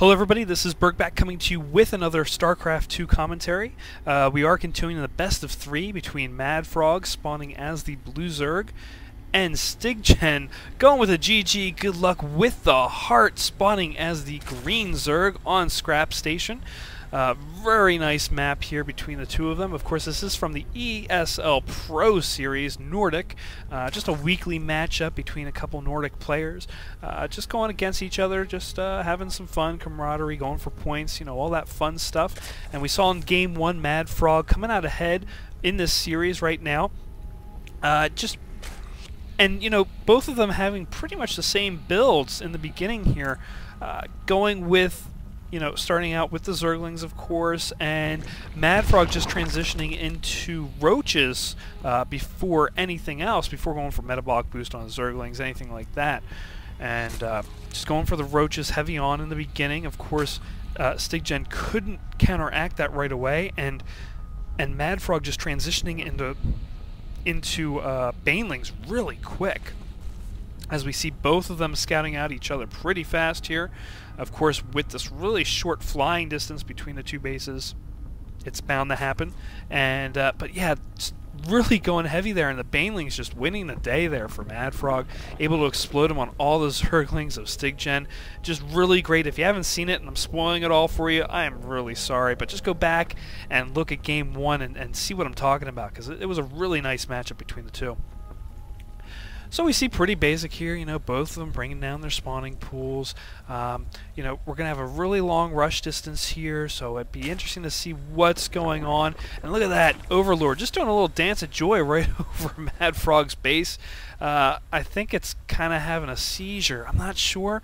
Hello everybody, this is Burgback coming to you with another Starcraft 2 commentary. We are continuing the best of 3 between MaDFroG spawning as the blue Zerg and StyGGeN going with a GG, good luck with the heart, spawning as the green Zerg on Scrap Station. Very nice map here between the two of them. Of course, this is from the ESL Pro Series Nordic. Just a weekly matchup between a couple Nordic players. Just going against each other, just having some fun, camaraderie, going for points, you know, all that fun stuff. And we saw in Game 1 MaDFroG coming out ahead in this series right now. And, you know, both of them having pretty much the same builds in the beginning here. Going with, you know, starting out with the Zerglings, of course, and MaDFroG just transitioning into Roaches before anything else, before going for metabolic boost on the Zerglings, anything like that. And just going for the Roaches heavy on in the beginning. Of course, StyGGeN couldn't counteract that right away, and MaDFroG just transitioning into Banelings really quick, as we see both of them scouting out each other pretty fast here. Of course, with this really short flying distance between the two bases, it's bound to happen. And but yeah, just really going heavy there, and the Banelings just winning the day there for MaDFroG, able to explode them on all the Zerglings of StyGGeN. Just really great. If you haven't seen it, and I'm spoiling it all for you, I am really sorry, but just go back and look at Game 1 and see what I'm talking about, because it was a really nice matchup between the two. So we see pretty basic here, you know, both of them bringing down their spawning pools. You know, we're going to have a really long rush distance here, so it'd be interesting to see what's going on. And look at that, Overlord, just doing a little dance of joy right over MaDFroG's base. I think it's kind of having a seizure. I'm not sure,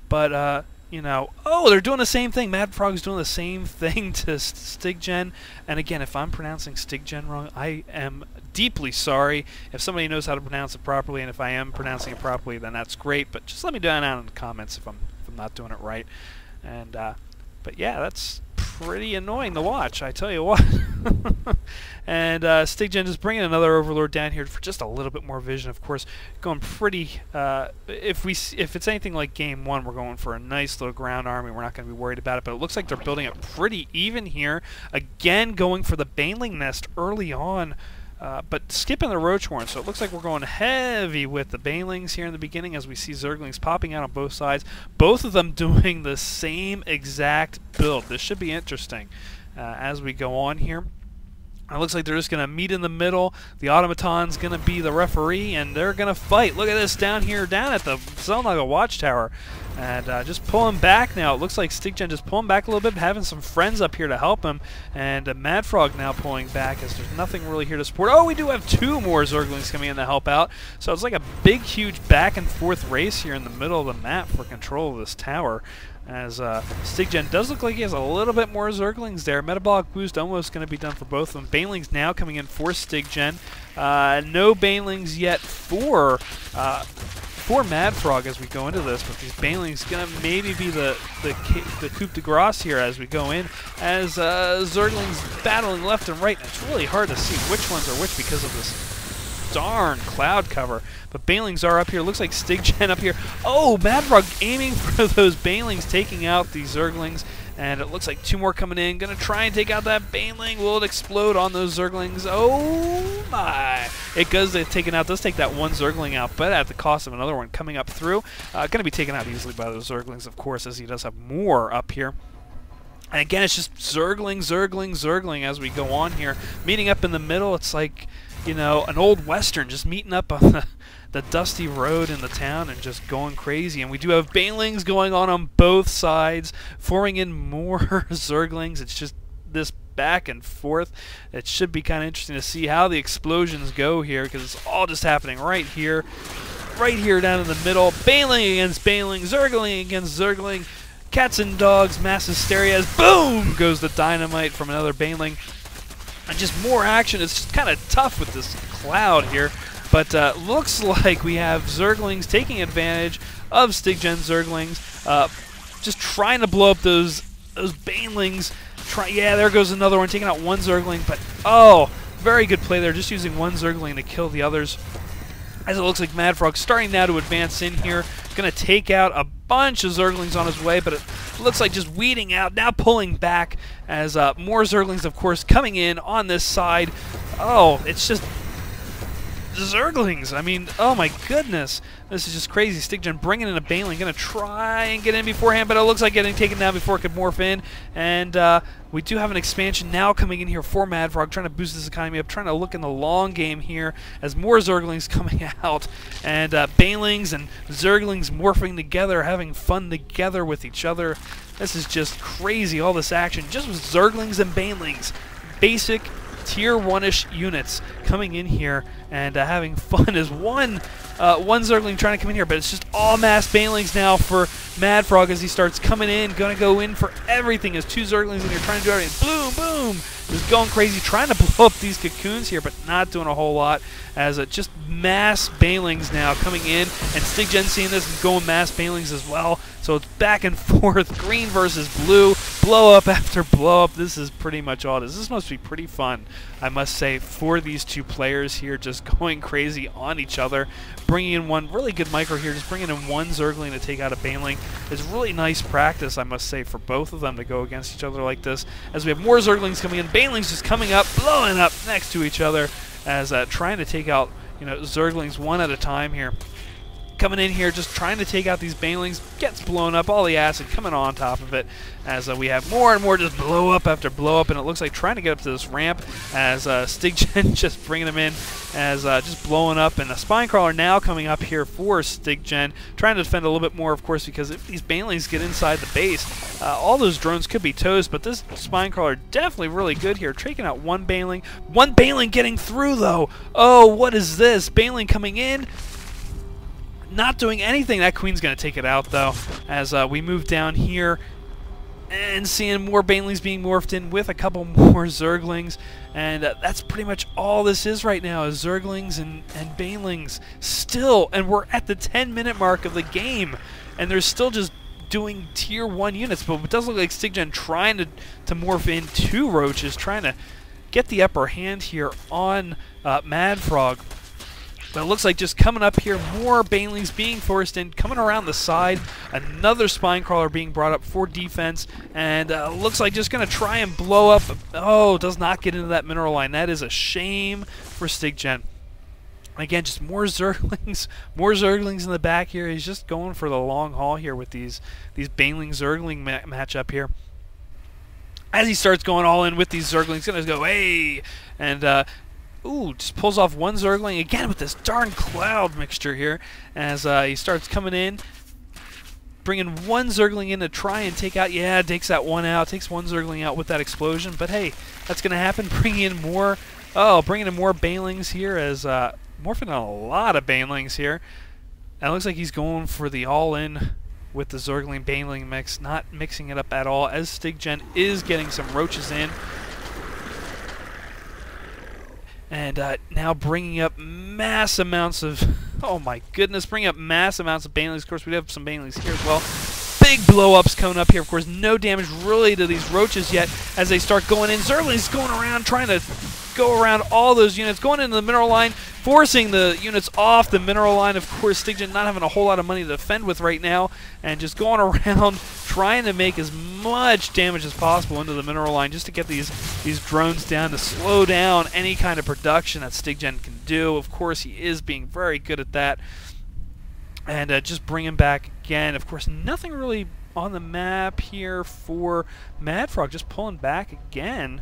but you know, oh, they're doing the same thing. MaDFroG's doing the same thing to StyGGeN. And again, if I'm pronouncing StyGGeN wrong, I am deeply sorry. If somebody knows how to pronounce it properly, and if I am pronouncing it properly, then that's great. But just let me down in the comments if I'm not doing it right. And but yeah, that's pretty annoying to watch, I tell you what. And StyGGeN just bringing another Overlord down here for just a little bit more vision. Of course, going pretty. If it's anything like Game 1, we're going for a nice little ground army. We're not going to be worried about it. But it looks like they're building it pretty even here. Again, going for the Baneling nest early on. But skipping the Roach Horn, so it looks like we're going heavy with the Banelings here in the beginning, as we see Zerglings popping out on both sides. Both of them doing the same exact build. This should be interesting as we go on here. It looks like they're just going to meet in the middle. The Automaton's going to be the referee, and they're going to fight. Look at this down here, down at the Zelnaga Watchtower. And just pulling back now. It looks like StyGGeN just pulling back a little bit, having some friends up here to help him. And MaDFroG now pulling back, as there's nothing really here to support. Oh, we do have 2 more Zerglings coming in to help out. So it's like a big, huge back-and-forth race here in the middle of the map for control of this tower. As StyGGeN does look like he has a little bit more Zerglings there. Metabolic boost almost going to be done for both of them. Banelings now coming in for StyGGeN. No Banelings yet for MaDFroG as we go into this, but these Banelings going to maybe be the coup de grace here as we go in, as Zerglings battling left and right. And it's really hard to see which ones are which because of this darn cloud cover. But Banelings are up here. Looks like StyGGeN up here. Oh, MaDFroG aiming for those Banelings, taking out these Zerglings. And it looks like 2 more coming in. Gonna try and take out that Baneling. Will it explode on those Zerglings? Oh my! It goes to taking out. Does take that one Zergling out, but at the cost of another one coming up through. Gonna be taken out easily by those Zerglings, of course, as he does have more up here. And again, it's just Zergling, Zergling, Zergling as we go on here. Meeting up in the middle, it's like, you know, an old Western, just meeting up on the dusty road in the town and just going crazy. And we do have Banelings going on both sides, forming in more Zerglings. It's just this back and forth. It should be kind of interesting to see how the explosions go here, because it's all just happening right here down in the middle. Baneling against Baneling, Zergling against Zergling. Cats and dogs, mass hysteria, as boom goes the dynamite from another Baneling. And just more action. It's just kind of tough with this cloud here. But looks like we have Zerglings taking advantage of StyGGeN Zerglings. Just trying to blow up those Banelings. Yeah, there goes another one, taking out one Zergling. But, oh, very good play there. Just using one Zergling to kill the others. as it looks like MaDFroG starting now to advance in here. Going to take out a bunch of Zerglings on his way, but it looks like just weeding out, now pulling back as more Zerglings, of course, coming in on this side. Oh, it's just Zerglings. I mean, oh my goodness. This is just crazy. StyGGeN bringing in a Baneling, going to try and get in beforehand, but it looks like getting taken down before it could morph in. And we do have an expansion now coming in here for MaDFroG, trying to boost this economy up, trying to look in the long game here as more Zerglings coming out. And Banelings and Zerglings morphing together, having fun together with each other. This is just crazy, all this action, just with Zerglings and Banelings. Basic tier 1-ish units coming in here and having fun as one Zergling trying to come in here, but it's just all mass Banelings now for MaDFroG as he starts coming in, going to go in for everything as two Zerglings in here trying to do everything. Boom, boom! Just going crazy, trying to blow up these cocoons here, but not doing a whole lot as just mass Banelings now coming in, and StyGGeN seeing this and going mass Banelings as well. So it's back and forth, green versus blue, blow up after blow up. This is pretty much all it is. This must be pretty fun, I must say, for these two players here, just going crazy on each other. Bringing in one really good micro here, just bringing in one Zergling to take out a Baneling is really nice practice, I must say, for both of them to go against each other like this. As we have more Zerglings coming in, Banelings just coming up, blowing up next to each other, as trying to take out, Zerglings one at a time here. Coming in here, just trying to take out these Banelings, gets blown up, all the acid coming on top of it, as we have more and more just blow up after blow up, and it looks like trying to get up to this ramp, as StyGGeN just bringing them in, as just blowing up, and the Spinecrawler now coming up here for StyGGeN, trying to defend a little bit more, of course, because if these Banelings get inside the base, all those drones could be toast, but this Spinecrawler definitely really good here, taking out one Baneling getting through, though. Oh, what is this? Baneling coming in, not doing anything. That Queen's going to take it out, though, as we move down here and seeing more Banelings being morphed in with a couple more Zerglings. And that's pretty much all this is right now, is Zerglings and Banelings still. And we're at the 10-minute mark of the game, and they're still just doing tier 1 units. But it does look like StyGGeN trying to morph in two Roaches, trying to get the upper hand here on MaDFroG. But it looks like just coming up here, more Banelings being forced in, coming around the side, another Spinecrawler being brought up for defense, and looks like just going to try and blow up. Oh, does not get into that mineral line. That is a shame for StyGGeN. Again, just more Zerglings in the back here. He's just going for the long haul here with these Baneling-Zergling matchup here. As he starts going all in with these Zerglings, going to go, hey, and ooh, just pulls off one Zergling again with this darn cloud mixture here as he starts coming in, bringing one Zergling in to try and take out, yeah, takes that one out, takes one Zergling out with that explosion, but hey, that's going to happen, bringing in more Banelings here as morphing a lot of Banelings here. And it looks like he's going for the all-in with the Zergling Baneling mix, not mixing it up at all, as StyGGeN is getting some Roaches in. And now bringing up mass amounts of, oh my goodness, bringing up mass amounts of Banelings. Of course, we have some Banelings here as well. Big blow-ups coming up here. Of course, no damage really to these Roaches yet as they start going in. Zerglings going around, trying to go around all those units, going into the mineral line, forcing the units off the mineral line. Of course, StyGGeN not having a whole lot of money to defend with right now, and just going around trying to make as much damage as possible into the mineral line just to get these drones down, to slow down any kind of production that StyGGeN can do. Of course, he is being very good at that. And just bring him back again. Of course, nothing really on the map here for MaDFroG, just pulling back again.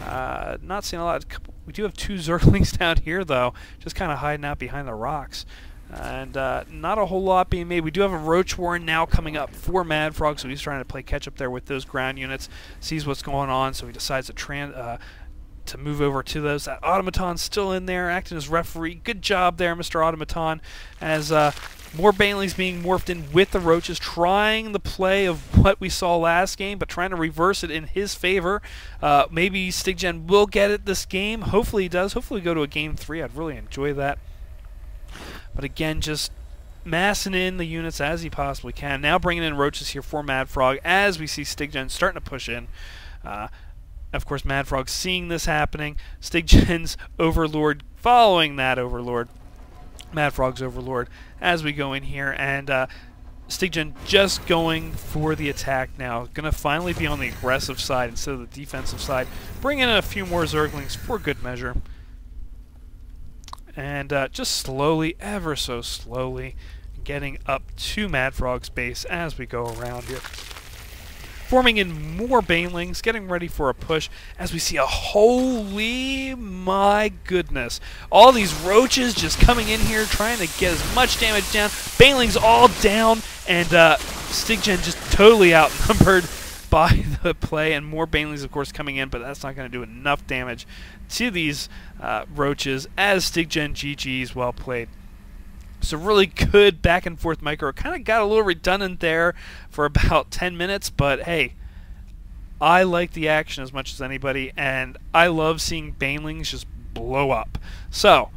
Not seeing a lot. We do have two Zerglings down here, though, just kind of hiding out behind the rocks. And not a whole lot being made. We do have a Roach Warren now coming up for MaDFroG, so he's trying to play catch-up there with those ground units, sees what's going on, so he decides to move over to those. That Automaton's still in there, acting as referee. Good job there, Mr. Automaton, as more Banelings being morphed in with the Roaches, trying the play of what we saw last game, but trying to reverse it in his favor. Maybe StyGGeN will get it this game. Hopefully he does. Hopefully we go to a Game 3. I'd really enjoy that. But again, just massing in the units as he possibly can. Now bringing in Roaches here for MaDFroG as we see StyGGeN starting to push in. Of course, MaDFroG seeing this happening. StyGGeN's Overlord following that Overlord. MaDFroG's Overlord as we go in here, and StyGGeN just going for the attack now. Going to finally be on the aggressive side instead of the defensive side. Bring in a few more Zerglings for good measure. And just slowly, ever so slowly, getting up to MaDFroG's base as we go around here. Forming in more Banelings, getting ready for a push as we see a holy my goodness. All these roaches just coming in here trying to get as much damage down. Banelings all down, and StyGGeN just totally outnumbered by the play, and more Banelings of course coming in, but that's not going to do enough damage to these roaches as StyGGeN GG's. Well played. So really good back and forth micro. Kind of got a little redundant there for about 10 minutes, but hey, I like the action as much as anybody, and I love seeing Banelings just blow up. So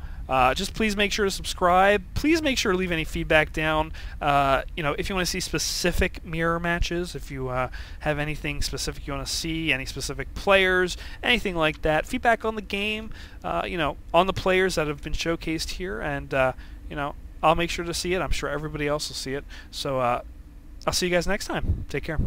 just please make sure to subscribe. Please make sure to leave any feedback down. You know, if you want to see specific mirror matches, if you have anything specific you want to see, any specific players, anything like that, feedback on the game, you know, on the players that have been showcased here, and you know, I'll make sure to see it. I'm sure everybody else will see it. So I'll see you guys next time. Take care.